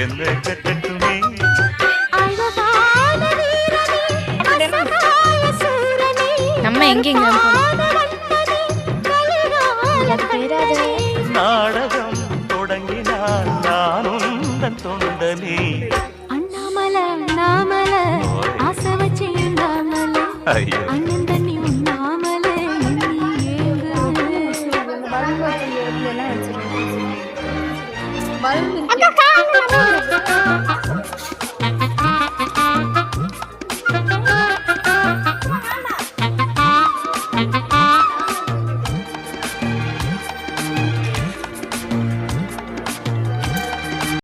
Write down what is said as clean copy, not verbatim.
என்ன கட்டட்டுமே நம்ம எங்கெங்க நாடகம் தொடங்கினால் நானும் தன் தொண்டனே அண்ணாமல அண்ணாமல ஆசை வச்சு அண்ணாமல அண்ணன் தண்ணி உண்ணாமல பலூன்